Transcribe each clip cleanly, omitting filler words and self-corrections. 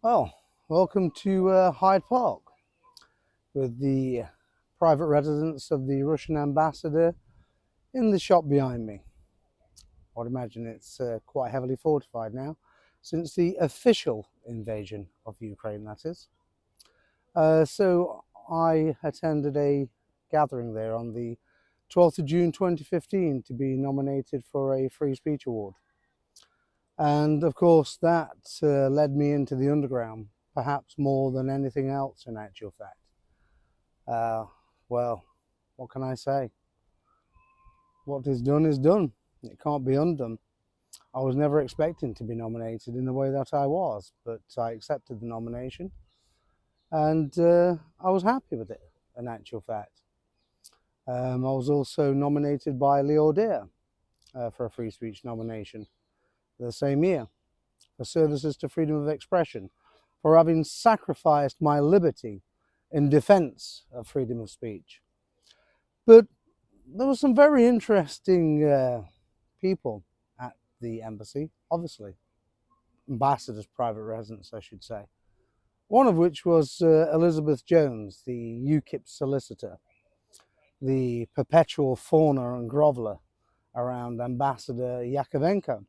Well, welcome to Hyde Park with the private residence of the Russian ambassador in the shop behind me. I'd imagine it's quite heavily fortified now since the official invasion of Ukraine, that is. So I attended a gathering there on the 12th of June 2015 to be nominated for a Free Speech Award. And of course, that led me into the underground, perhaps more than anything else in actual fact. Well, what can I say? What is done is done. It can't be undone. I was never expecting to be nominated in the way that I was, but I accepted the nomination and I was happy with it, in actual fact. I was also nominated by Leo Deer for a free speech nomination the same year for services to freedom of expression, for having sacrificed my liberty in defense of freedom of speech. But there were some very interesting people at the embassy, obviously. Ambassador's private residence, I should say. One of which was Elizabeth Jones, the UKIP solicitor, the perpetual fawner and groveler around Ambassador Yakovenko.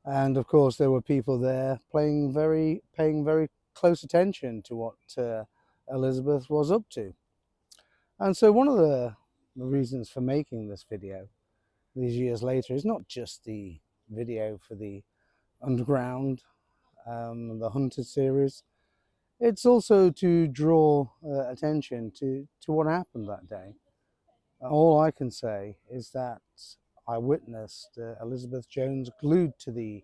And of course, there were people there paying very close attention to what Elizabeth was up to. And so one of the reasons for making this video these years later is not just the video for the Underground, the Hunted series. It's also to draw attention to what happened that day. All I can say is that I witnessed Elizabeth Jones glued to the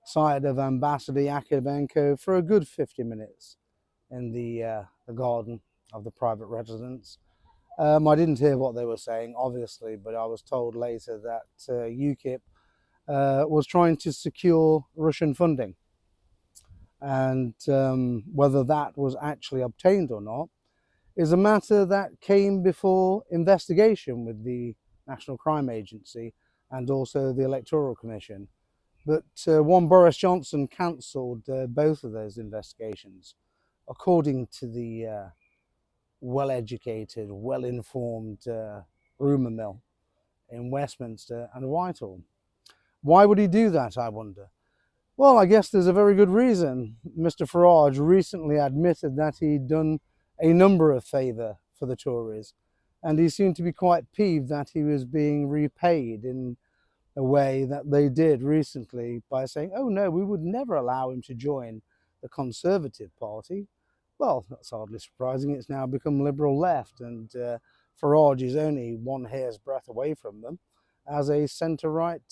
side of Ambassador Yakovenko for a good 50 minutes in the garden of the private residence. I didn't hear what they were saying, obviously, but I was told later that UKIP was trying to secure Russian funding. And whether that was actually obtained or not is a matter that came before investigation with the National Crime Agency and also the Electoral Commission. But one Boris Johnson cancelled both of those investigations, according to the well-educated, well-informed rumour mill in Westminster and Whitehall. Why would he do that, I wonder? Well, I guess there's a very good reason. Mr. Farage recently admitted that he'd done a number of favours for the Tories, and he seemed to be quite peeved that he was being repaid in a way that they did recently by saying, oh no, we would never allow him to join the Conservative Party. Well, that's hardly surprising. It's now become Liberal left, and Farage is only one hair's breadth away from them as a centre-right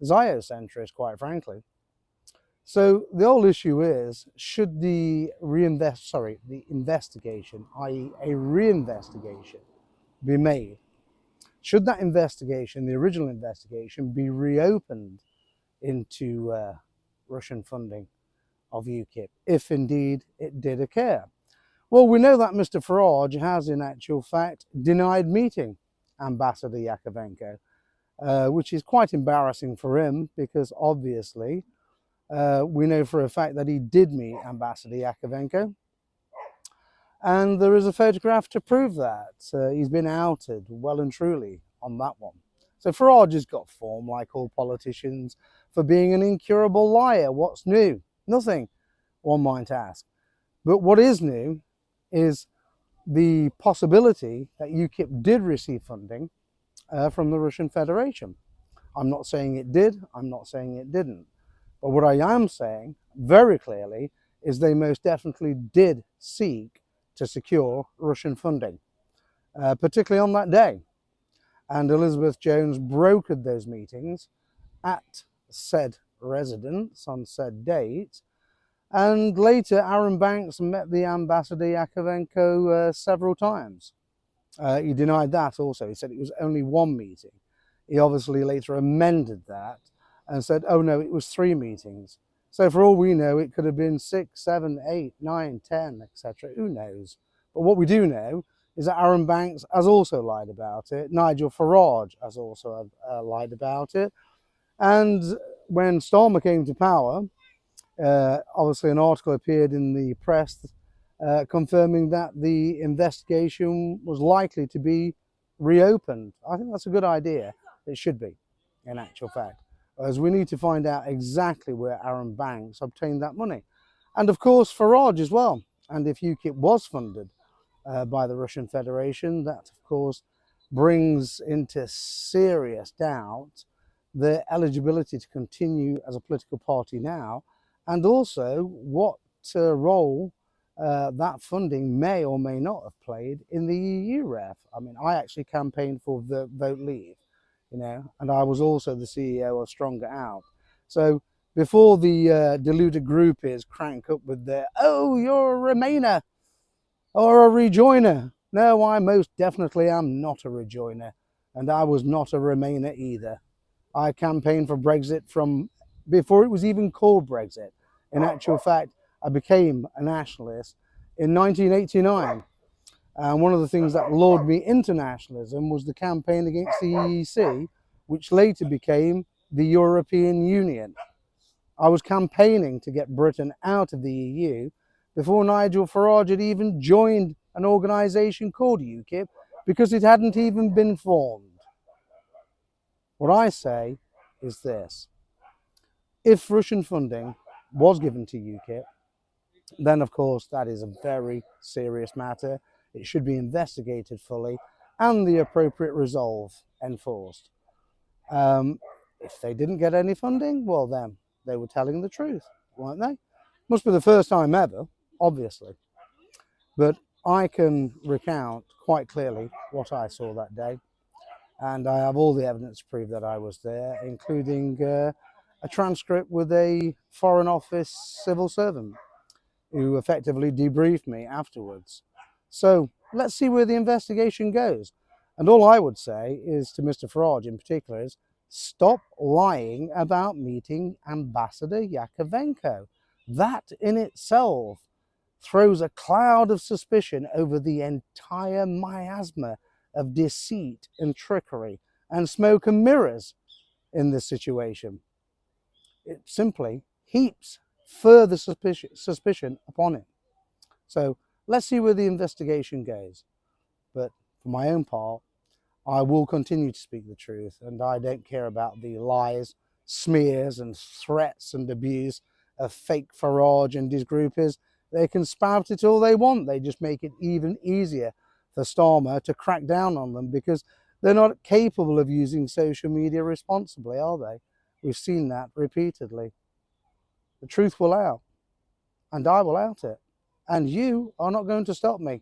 Ziocentrist, quite frankly. So the whole issue is, should the investigation, i.e. a reinvestigation, be made? Should that investigation, the original investigation, be reopened into Russian funding of UKIP, if indeed it did occur? Well, we know that Mr. Farage has, in actual fact, denied meeting Ambassador Yakovenko, which is quite embarrassing for him because obviously we know for a fact that he did meet Ambassador Yakovenko. And there is a photograph to prove that. He's been outed well and truly on that one. So Farage has got form, like all politicians, for being an incurable liar. What's new? Nothing, one might ask. But what is new is the possibility that UKIP did receive funding from the Russian Federation. I'm not saying it did, I'm not saying it didn't. But what I am saying very clearly is they most definitely did seek to secure Russian funding, particularly on that day. And Elizabeth Jones brokered those meetings at said residence on said date. And later, Aaron Banks met the Ambassador Yakovenko several times. He denied that also. He said it was only one meeting. He obviously later amended that and said, oh no, it was 3 meetings. So for all we know, it could have been 6, 7, 8, 9, 10, etc. Who knows? But what we do know is that Aaron Banks has also lied about it. Nigel Farage has also lied about it. And when Starmer came to power, Obviously, an article appeared in the press confirming that the investigation was likely to be reopened. I think that's a good idea. It should be, in actual fact, as we need to find out exactly where Aaron Banks obtained that money. And of course, Farage as well. And if UKIP was funded by the Russian Federation, that of course brings into serious doubt their eligibility to continue as a political party now, and also what role that funding may or may not have played in the EUref. I mean, I actually campaigned for Vote Leave, you know, and I was also the CEO of Stronger Out. So before the deluded groupies crank up with their, oh, you're a Remainer or a rejoiner. No, I most definitely am not a rejoiner, and I was not a Remainer either. I campaigned for Brexit from before it was even called Brexit. In actual fact, I became a nationalist in 1989. And one of the things that lured me into nationalism was the campaign against the EEC, which later became the European Union. I was campaigning to get Britain out of the EU before Nigel Farage had even joined an organisation called UKIP, because it hadn't even been formed. What I say is this: if Russian funding was given to UKIP, then of course that is a very serious matter. It should be investigated fully and the appropriate resolve enforced. If they didn't get any funding, well then, they were telling the truth, weren't they? Must be the first time ever, obviously. But I can recount quite clearly what I saw that day. And I have all the evidence to prove that I was there, including a transcript with a Foreign Office civil servant who effectively debriefed me afterwards. So let's see where the investigation goes. And all I would say is to Mr. Farage in particular is, stop lying about meeting Ambassador Yakovenko. That in itself throws a cloud of suspicion over the entire miasma of deceit and trickery and smoke and mirrors in this situation. It simply heaps further suspicion upon it. So let's see where the investigation goes. But for my own part, I will continue to speak the truth, and I don't care about the lies, smears and threats and abuse of fake Farage and his groupies. They can spout it all they want. They just make it even easier for Starmer to crack down on them, because they're not capable of using social media responsibly, are they? We've seen that repeatedly. The truth will out, and I will out it. And you are not going to stop me.